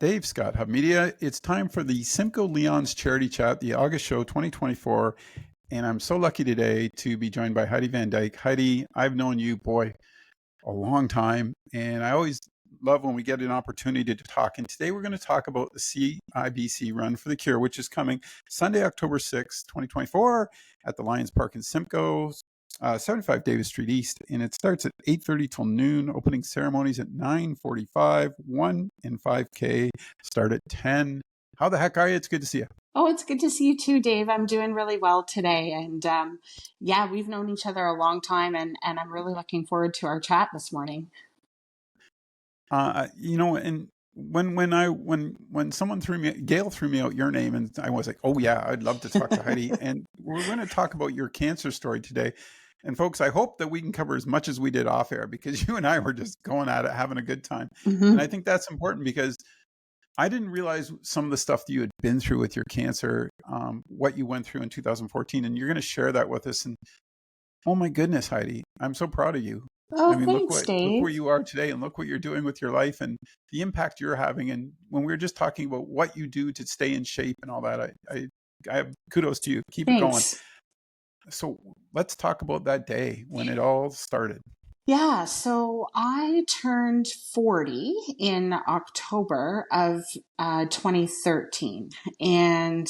Dave Scott, Hub Media. It's time for the Simcoe Leon's Charity Chat, the August show 2024. And I'm so lucky today to be joined by Heidi Van Dyke. Heidi, I've known you, boy, a long time. And I always love when we get an opportunity to talk. And today we're going to talk about the CIBC Run for the Cure, which is coming Sunday, October 6th, 2024 at the Lions Park in Simcoe. 75 Davis Street East, and it starts at 8:30 till noon. Opening ceremonies at 9:45. 1 and 5K start at 10. How the heck are you? It's good to see you. Oh, it's good to see you too, Dave. I'm doing really well today. And yeah, we've known each other a long time, and I'm really looking forward to our chat this morning. And when someone Gail threw me out your name, and I was like, oh yeah, I'd love to talk to Heidi. And we're going to talk about your cancer story today. And folks, I hope that we can cover as much as we did off air, because you and I were just going at it, having a good time. Mm-hmm. And I think that's important, because I didn't realize some of the stuff that you had been through with your cancer, what you went through in 2014. And you're going to share that with us. And oh my goodness, Heidi, I'm so proud of you. Oh, I mean, thanks, Dave. look where you are today, and look what you're doing with your life and the impact you're having. And when we were just talking about what you do to stay in shape and all that, I have kudos to you. Keep it going. So let's talk about that day when it all started. Yeah, so I turned 40 in October of 2013. And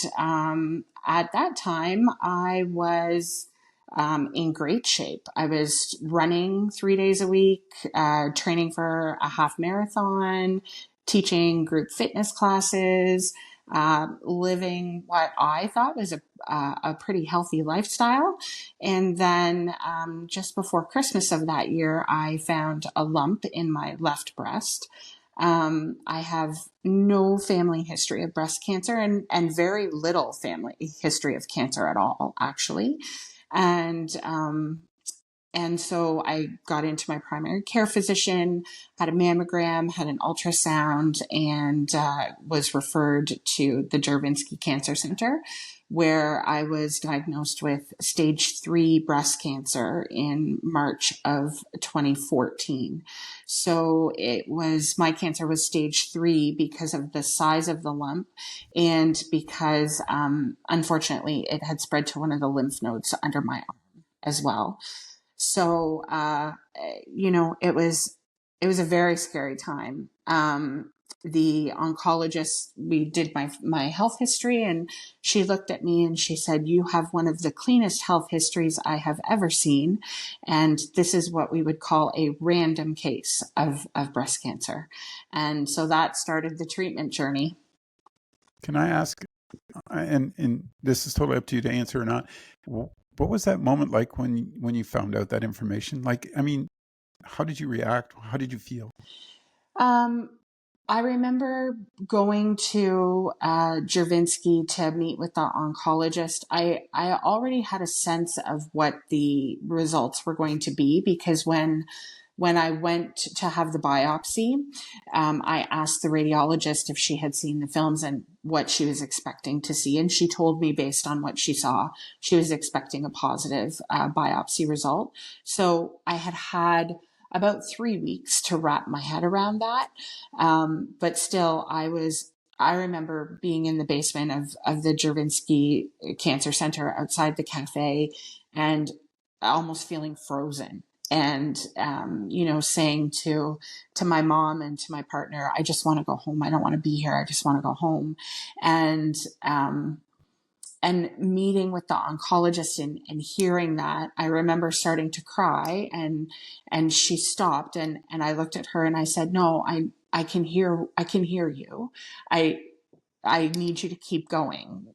at that time, I was in great shape. I was running 3 days a week, training for a half marathon, teaching group fitness classes, living what I thought was a pretty healthy lifestyle. And then just before Christmas of that year, I found a lump in my left breast. I have no family history of breast cancer and very little family history of cancer at all, actually. And so I got into my primary care physician, had a mammogram, had an ultrasound, and was referred to the Juravinski Cancer Center, where I was diagnosed with stage 3 breast cancer in March of 2014. So my cancer was stage 3 because of the size of the lump, and because, unfortunately, it had spread to one of the lymph nodes under my arm as well. So, it was a very scary time. The oncologist, we did my health history, and she looked at me and she said, "You have one of the cleanest health histories I have ever seen. And this is what we would call a random case of breast cancer." And so that started the treatment journey. Can I ask, and this is totally up to you to answer or not, what was that moment like when you found out that information? Like, I mean, how did you react? How did you feel? I remember going to Juravinski to meet with the oncologist. I already had a sense of what the results were going to be, because when I went to have the biopsy, I asked the radiologist if she had seen the films and what she was expecting to see. And she told me, based on what she saw, she was expecting a positive biopsy result. So I had about 3 weeks to wrap my head around that. But still, I remember being in the basement of the Juravinski Cancer Center outside the cafe and almost feeling frozen. And, saying to my mom and to my partner, "I just want to go home. I don't want to be here. I just want to go home." And meeting with the oncologist and hearing that, I remember starting to cry, and she stopped, and I looked at her and I said, "No, I can hear you. I need you to keep going.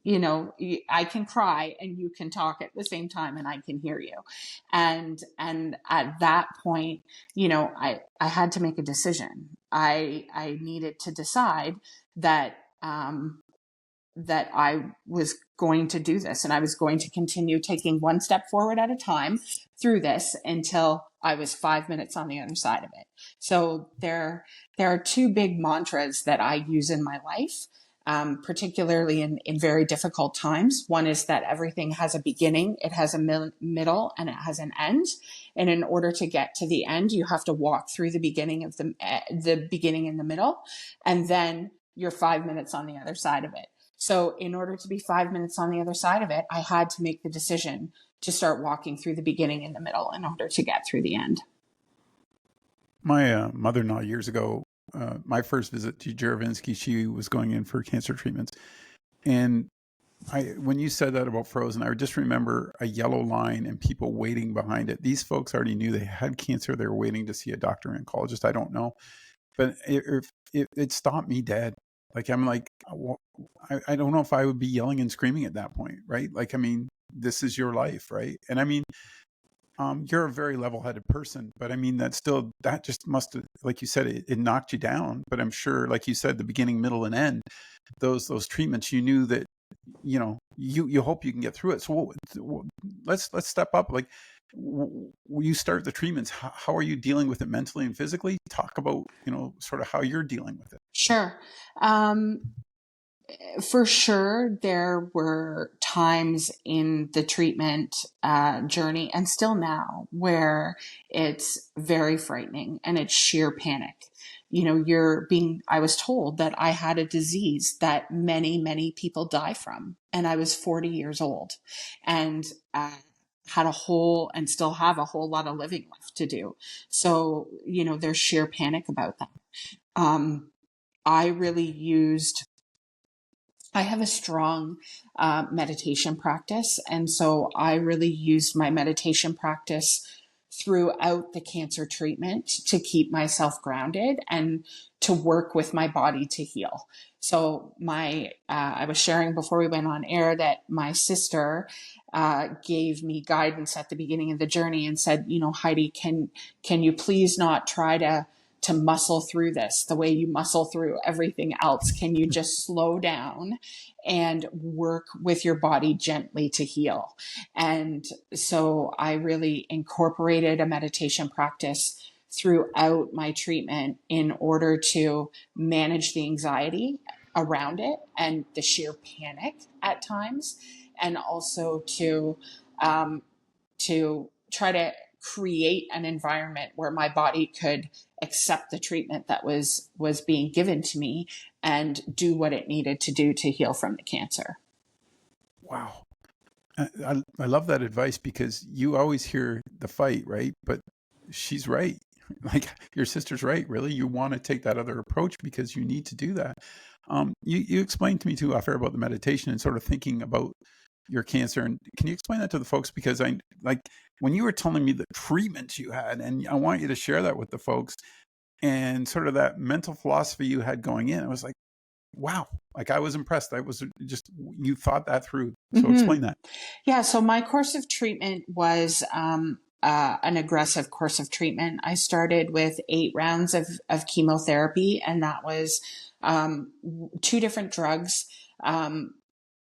I can cry and you can talk at the same time, and I can hear you." And at that point, I had to make a decision. I needed to decide that I was going to do this, and I was going to continue taking one step forward at a time through this until I was 5 minutes on the other side of it. So there are two big mantras that I use in my life. particularly in very difficult times. One is that everything has a beginning, it has a middle, and it has an end. And in order to get to the end, you have to walk through the beginning of the beginning and the middle, and then you're 5 minutes on the other side of it. So in order to be 5 minutes on the other side of it, I had to make the decision to start walking through the beginning and the middle in order to get through the end. My mother-in-law years ago, my first visit to Juravinski, she was going in for cancer treatments. And when you said that about frozen, I just remember a yellow line and people waiting behind it. These folks already knew they had cancer. They were waiting to see a doctor and oncologist. I don't know. But it stopped me dead. Like, I'm like, I don't know if I would be yelling and screaming at that point, right? Like, I mean, this is your life, right? And I mean, you're a very level-headed person, but I mean, that just must have, like you said, it knocked you down. But I'm sure, like you said, the beginning, middle, and end, those treatments, you knew that, you hope you can get through it. So let's step up. Like, when you start the treatments, how are you dealing with it mentally and physically? Talk about, sort of how you're dealing with it. Sure. For sure, there were times in the treatment journey, and still now, where it's very frightening and it's sheer panic. I was told that I had a disease that many, many people die from. And I was 40 years old and and still have a whole lot of living left to do. So, there's sheer panic about that. I really I have a strong meditation practice. And so I really used my meditation practice throughout the cancer treatment to keep myself grounded and to work with my body to heal. So I was sharing before we went on air that my sister gave me guidance at the beginning of the journey and said, Heidi, can you please not try to muscle through this the way you muscle through everything else? Can you just slow down and work with your body gently to heal? And so I really incorporated a meditation practice throughout my treatment in order to manage the anxiety around it and the sheer panic at times, and also to try to create an environment where my body could accept the treatment that was being given to me and do what it needed to do to heal from the cancer. Wow. I love that advice, because you always hear the fight, right? But she's right. Like, your sister's right. Really, you want to take that other approach because you need to do that. You explained to me too off air about the meditation and sort of thinking about your cancer. And can you explain that to the folks? Because when you were telling me the treatments you had, and I want you to share that with the folks, and sort of that mental philosophy you had going in, I was like, wow, like, I was impressed. I was just, you thought that through. So explain that. Yeah. So my course of treatment was an aggressive course of treatment. I started with 8 rounds of chemotherapy, and that was 2 different drugs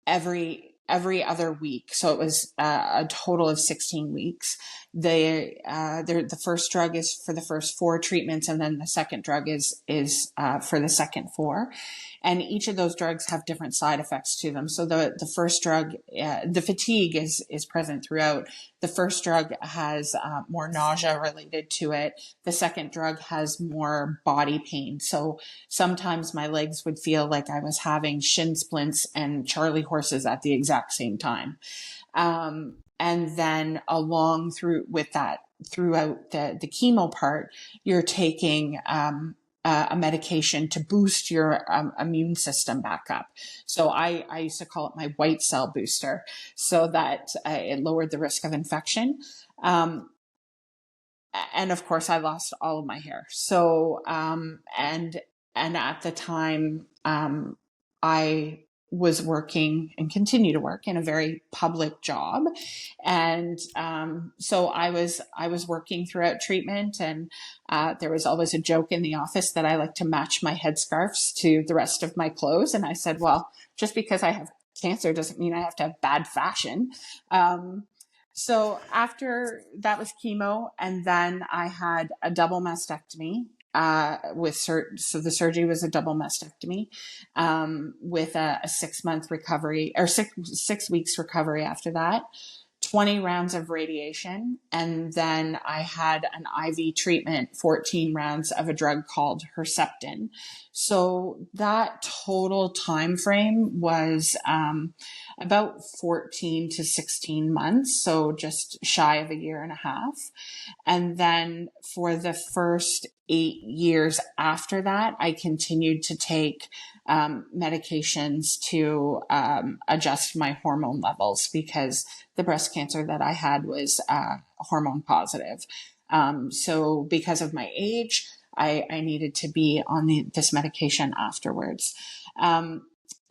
every other week. So it was a total of 16 weeks. The first drug is for the first 4 treatments, and then the second drug is for the second 4. And each of those drugs have different side effects to them. So the first drug, the fatigue is present throughout. The first drug has more nausea related to it. The second drug has more body pain. So sometimes my legs would feel like I was having shin splints and Charlie horses at the exact same time. And then throughout the chemo part, you're taking a medication to boost your immune system back up. So I used to call it my white cell booster, so that it lowered the risk of infection. And of course, I lost all of my hair. So and at the time, I was working and continue to work in a very public job. And so I was working throughout treatment, and there was always a joke in the office that I like to match my headscarves to the rest of my clothes. And I said, well, just because I have cancer doesn't mean I have to have bad fashion. So after that was chemo, and then I had a double mastectomy. so the surgery was a double mastectomy, with a 6 month recovery, or 6 weeks recovery after that, 20 rounds of radiation. And then I had an IV treatment, 14 rounds of a drug called Herceptin. So that total time frame was about 14 to 16 months. So just shy of a year and a half. And then for the first 8 years after that, I continued to take medications to adjust my hormone levels, because the breast cancer that I had was hormone positive. So because of my age, I needed to be on this medication afterwards.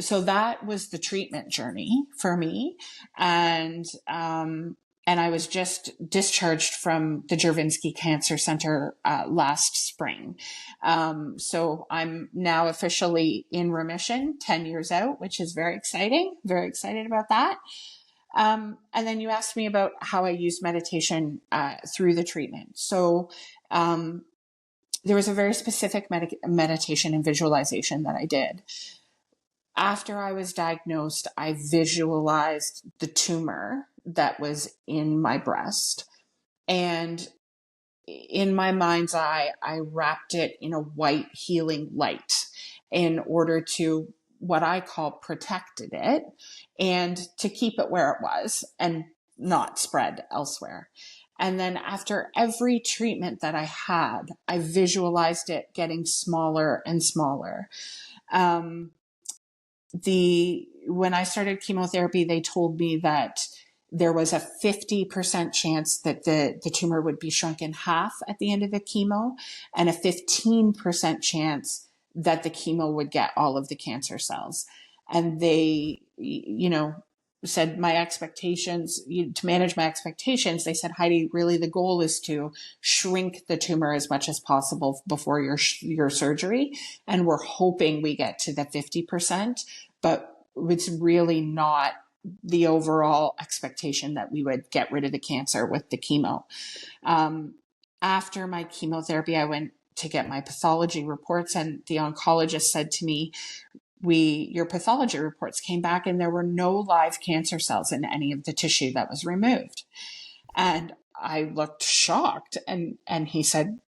So that was the treatment journey for me. And I was just discharged from the Jurvinski Cancer Center last spring. So I'm now officially in remission, 10 years out, which is very exciting. Very excited about that. And then you asked me about how I used meditation through the treatment. So there was a very specific meditation and visualization that I did. After I was diagnosed, I visualized the tumor that was in my breast. And in my mind's eye, I wrapped it in a white healing light in order to, what I call, protected it and to keep it where it was and not spread elsewhere. And then after every treatment that I had, I visualized it getting smaller and smaller. When I started chemotherapy, they told me that there was a 50% chance that the tumor would be shrunk in half at the end of the chemo, and a 15% chance that the chemo would get all of the cancer cells. And they, said my expectations, to manage my expectations, they said, Heidi, really the goal is to shrink the tumor as much as possible before your surgery. And we're hoping we get to the 50%, but it's really not the overall expectation that we would get rid of the cancer with the chemo. After my chemotherapy, I went to get my pathology reports, and the oncologist said to me, your pathology reports came back and there were no live cancer cells in any of the tissue that was removed. And I looked shocked, and he said,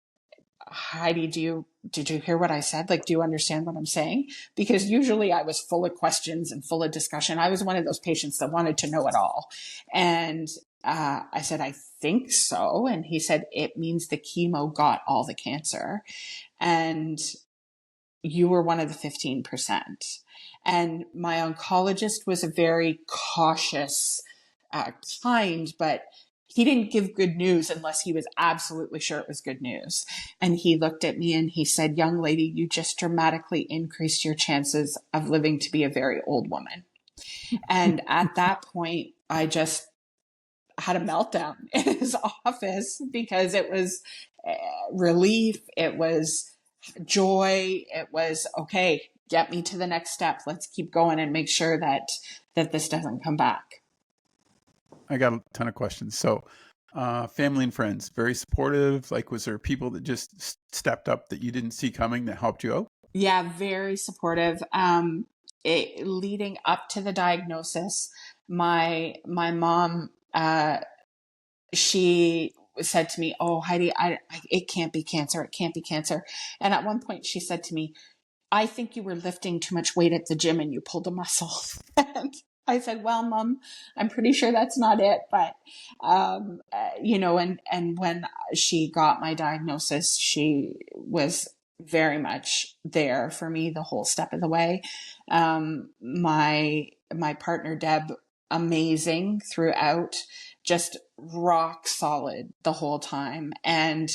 Heidi, did you hear what I said? Like, do you understand what I'm saying? Because usually I was full of questions and full of discussion. I was one of those patients that wanted to know it all. And I said, I think so. And he said, it means the chemo got all the cancer. And you were one of the 15%. And my oncologist was a very cautious, kind, but he didn't give good news unless he was absolutely sure it was good news. And he looked at me and he said, young lady, you just dramatically increased your chances of living to be a very old woman. And at that point, I just had a meltdown in his office, because it was relief. It was joy. It was, okay, get me to the next step. Let's keep going and make sure that this doesn't come back. I got a ton of questions. So, family and friends, very supportive. Like, was there people that just stepped up that you didn't see coming that helped you out? Yeah, very supportive. Leading up to the diagnosis, my mom, she said to me, oh, Heidi, it can't be cancer. It can't be cancer. And at one point she said to me, I think you were lifting too much weight at the gym and you pulled a muscle. And I said, well, Mom, I'm pretty sure that's not it. But, and when she got my diagnosis, she was very much there for me the whole step of the way. My partner, Deb, amazing throughout, just rock solid the whole time. And,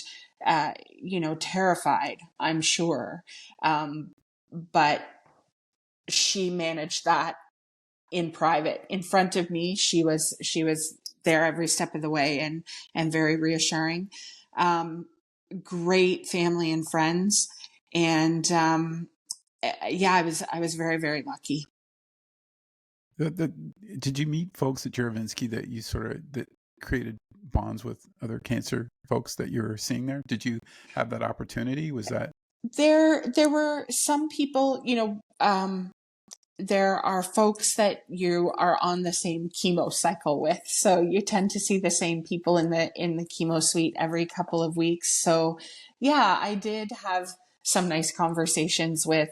terrified, I'm sure. But she managed that in private. In front of me, she was there every step of the way, and very reassuring. Great family and friends. And I was very, very lucky. Did you meet folks at Jurvinski that you that created bonds with other cancer folks that you're seeing there? Did you have that opportunity? Was that? There were some people, there are folks that you are on the same chemo cycle with, so you tend to see the same people in the chemo suite every couple of weeks. So yeah, I did have some nice conversations with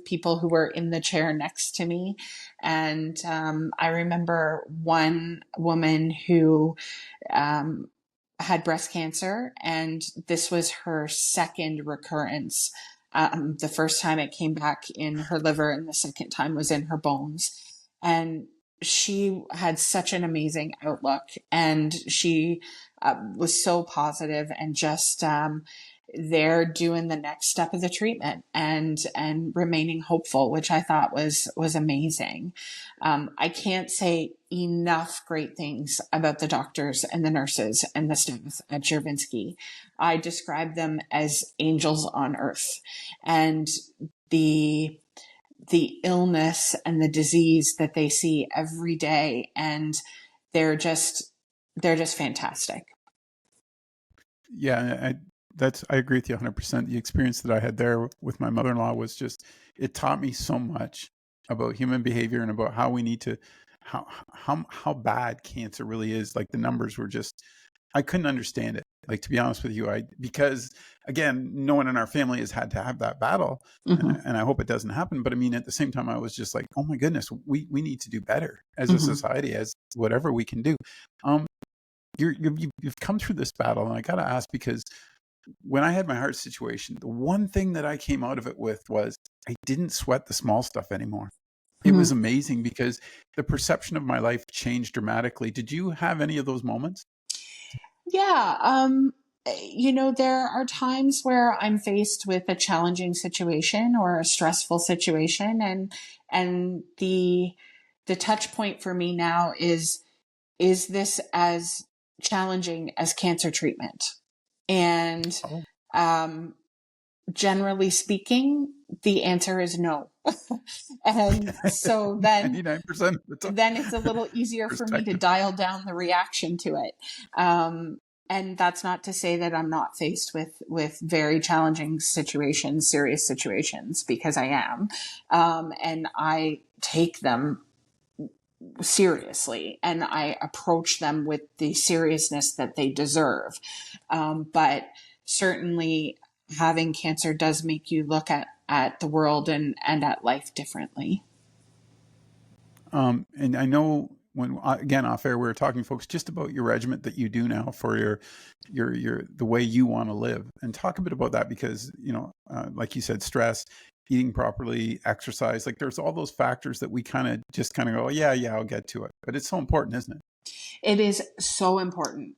people who were in the chair next to me. And I remember one woman who um, had breast cancer, and this was her second recurrence. The first time it came back in her liver, and the second time was in her bones. And she had such an amazing outlook, and she was so positive and just there doing the next step of the treatment and remaining hopeful, which I thought was amazing. I can't say enough great things about the doctors and the nurses and the staff at Jurvinski. I describe them as angels on earth, and the illness and the disease that they see every day, and they're just fantastic. Yeah, I agree with you 100%. The experience that I had there with my mother-in-law was just, it taught me so much about human behavior and about how we need to, how bad cancer really is. Like the numbers were just, I couldn't understand it. Like, to be honest with you, because again, no one in our family has had to have that battle, Mm-hmm. and I hope it doesn't happen. But I mean, at the same time, I was just like, oh my goodness, we need to do better as a Mm-hmm. society, as whatever we can do. Um, you've come through this battle, and I got to ask, because when I had my heart situation, the one thing that I came out of it with was I didn't sweat the small stuff anymore. It Mm-hmm. was amazing because the perception of my life changed dramatically. Did you have any of those moments? Yeah. There are times where I'm faced with a challenging situation or a stressful situation, and the touch point for me now is this as challenging as cancer treatment? And Oh, um, generally speaking, the answer is no. And so then 99% of the then it's a little easier for me to perspective. dial down the reaction to it. And that's not to say that I'm not faced with very challenging situations, serious situations, because I am. And I take them seriously, and I approach them with the seriousness that they deserve. But certainly having cancer does make you look at the world and at life differently. And I know when, again, off air, we were talking, folks, just about your regiment that you do now for the way you want to live, and talk a bit about that, because like you said, stress, eating properly, exercise, like there's all those factors that we kind of go, yeah, I'll get to it, but it's so important, isn't it? It is so important.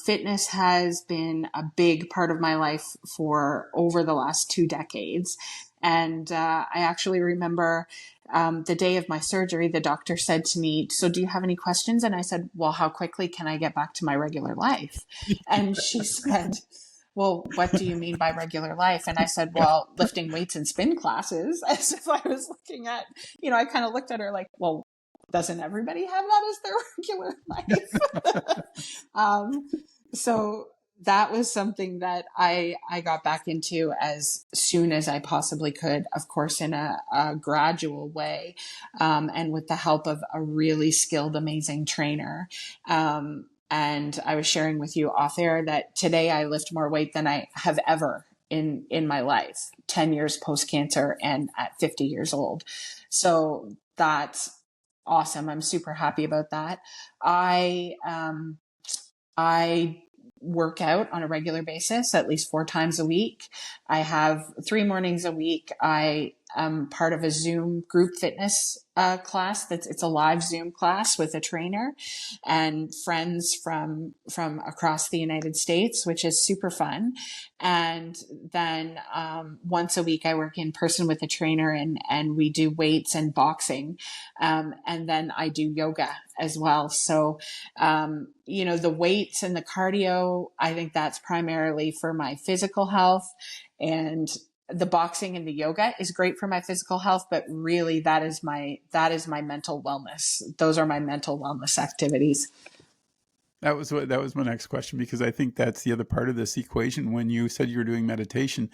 Fitness has been a big part of my life for over the last 2 decades. And I actually remember the day of my surgery, the doctor said to me, "So do you have any questions?" And I said, "Well, how quickly can I get back to my regular life?" And she said, "Well, what do you mean by regular life?" And I said, "Well, lifting weights and spin classes," as if I was looking at, I kind of looked at her like, "Well, doesn't everybody have that as their regular life?" um, so that was something that I got back into as soon as I possibly could, of course, in a gradual way, and with the help of a really skilled, amazing trainer. And I was sharing with you off air that today I lift more weight than I have ever in my life, 10 years post cancer and at 50 years old. So that's awesome. I'm super happy about that. I work out on a regular basis, at least 4 times a week. I have 3 mornings a week. I am part of a Zoom group fitness class. It's a live Zoom class with a trainer and friends from across the United States, which is super fun. And then once a week, I work in person with a trainer, and we do weights and boxing. And then I do yoga as well. So the weights and the cardio, I think that's primarily for my physical health, and the boxing and the yoga is great for my physical health, but really that is my mental wellness. Those are my mental wellness activities. That was my next question, because I think that's the other part of this equation. When you said you were doing meditation,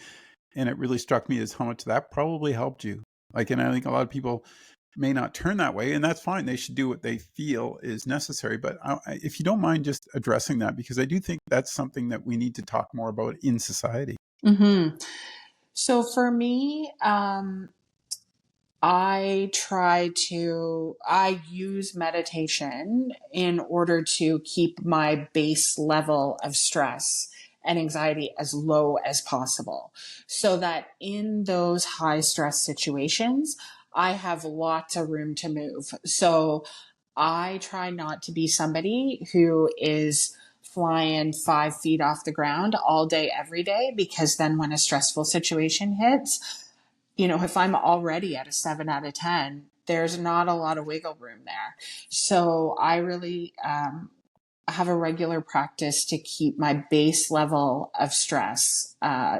and it really struck me as how much that probably helped you. Like, and I think a lot of people may not turn that way, and that's fine. They should do what they feel is necessary. But if you don't mind just addressing that, because I do think that's something that we need to talk more about in society. Mm-hmm. So for me, I use meditation in order to keep my base level of stress and anxiety as low as possible, so that in those high stress situations, I have lots of room to move. So I try not to be somebody who is flying 5 feet off the ground all day, every day, because then when a stressful situation hits, if I'm already at a 7 out of 10, there's not a lot of wiggle room there. So I really have a regular practice to keep my base level of stress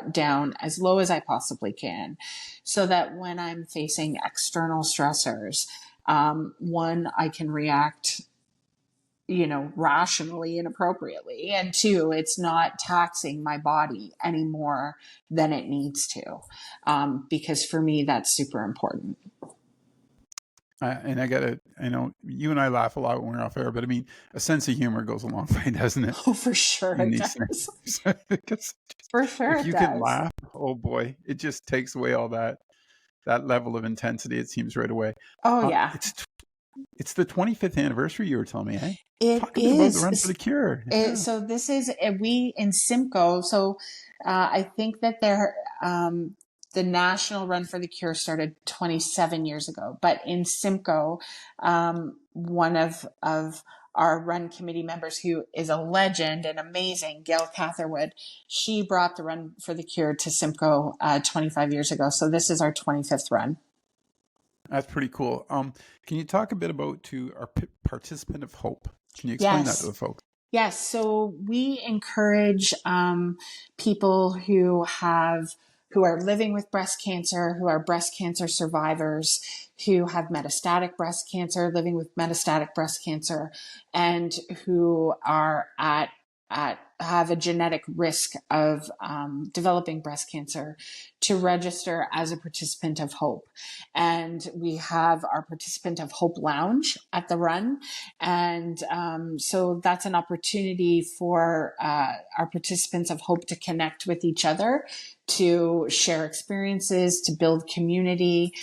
down as low as I possibly can, so that when I'm facing external stressors, one, I can react rationally and appropriately. And two, it's not taxing my body any more than it needs to. Because for me, that's super important. And I know you and I laugh a lot when we're off air, but I mean, a sense of humor goes a long way, doesn't it? Oh, for sure In it these does. scenarios, because For sure if it you can does. laugh, oh boy, it just takes away all that level of intensity. It seems right away. Oh, Um, yeah. it's it's the 25th anniversary. You were telling me, hey, It talk a bit about the Run for the is. Cure. Yeah, So this is we in Simcoe. So I think that the National Run for the Cure started 27 years ago, but in Simcoe, one of our run committee members, who is a legend and amazing, Gail Catherwood, she brought the Run for the Cure to Simcoe 25 years ago. So this is our 25th run. that's pretty cool. Can you talk a bit about to our participant of hope? Can you explain that to Yes. the folks? Yes, so we encourage people who are living with breast cancer, who are breast cancer survivors, who have metastatic breast cancer, living with metastatic breast cancer, and who are at have a genetic risk of developing breast cancer, to register as a participant of hope. And we have our participant of hope lounge at the run, and so that's an opportunity for our participants of hope to connect with each other, to share experiences, to build community.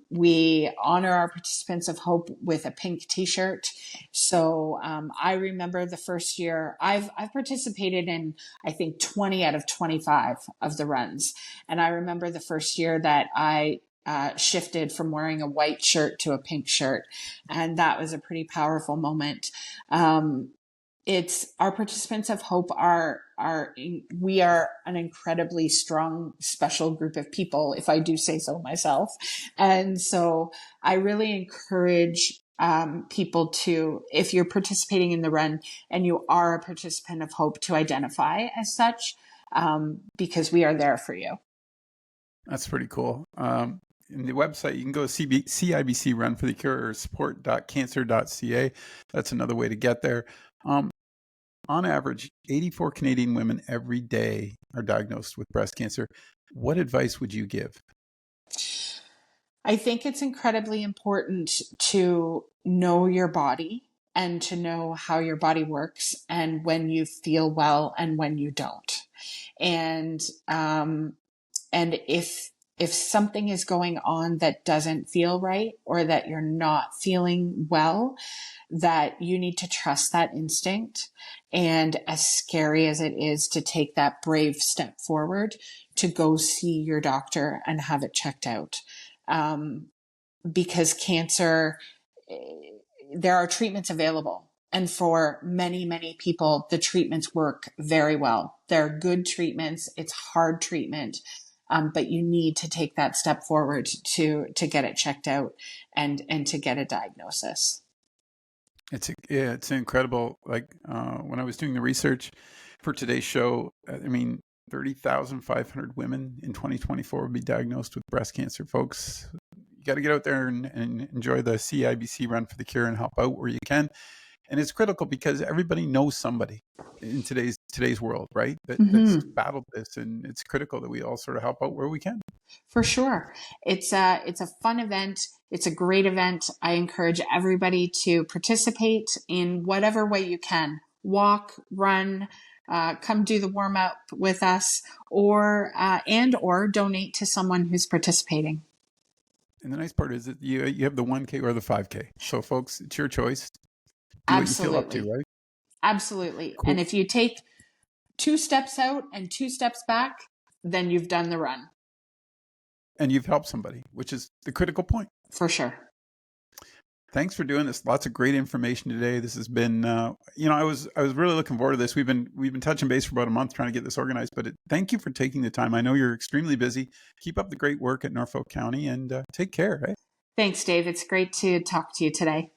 We honor our participants of hope with a pink t-shirt. So I remember the first year I've participated in, I think, 20 out of 25 of the runs. And I remember the first year that I shifted from wearing a white shirt to a pink shirt. And that was a pretty powerful moment. It's our participants of hope we are an incredibly strong, special group of people, if I do say so myself. And so I really encourage people to, if you're participating in the run and you are a participant of hope, to identify as such, because we are there for you. That's pretty cool. In the website, you can go to CIBC Run for the Cure or support.cancer.ca. That's another way to get there. On average, 84 Canadian women every day are diagnosed with breast cancer. What advice would you give? I think it's incredibly important to know your body and to know how your body works, and when you feel well and when you don't. And if something is going on that doesn't feel right, or that you're not feeling well, that you need to trust that instinct. And as scary as it is to take that brave step forward, to go see your doctor and have it checked out. Because cancer, there are treatments available. And for many, many people, the treatments work very well. They're good treatments. It's hard treatment. But you need to take that step forward to get it checked out and to get a diagnosis. It's incredible. Like when I was doing the research for today's show, I mean, 30,500 women in 2024 will be diagnosed with breast cancer. Folks, you got to get out there and enjoy the CIBC Run for the Cure and help out where you can. And it's critical because everybody knows somebody in today's world, right? That's Hmm. battled this, and it's critical that we all sort of help out where we can. For sure. It's a fun event. It's a great event. I encourage everybody to participate in whatever way you can. Walk, run, come do the warm up with us, or donate to someone who's participating. And the nice part is that you have the 1K or the 5K. So folks, it's your choice. Do what you feel up to, Absolutely. right? Absolutely. And Cool. if you take 2 steps out and 2 steps back, then you've done the run. And you've helped somebody, which is the critical point. For sure. Thanks for doing this. Lots of great information today. This has been, I was really looking forward to this. We've been touching base for about a month trying to get this organized. But thank you for taking the time. I know you're extremely busy. Keep up the great work at Norfolk County, and take care. Right? Thanks, Dave. It's great to talk to you today.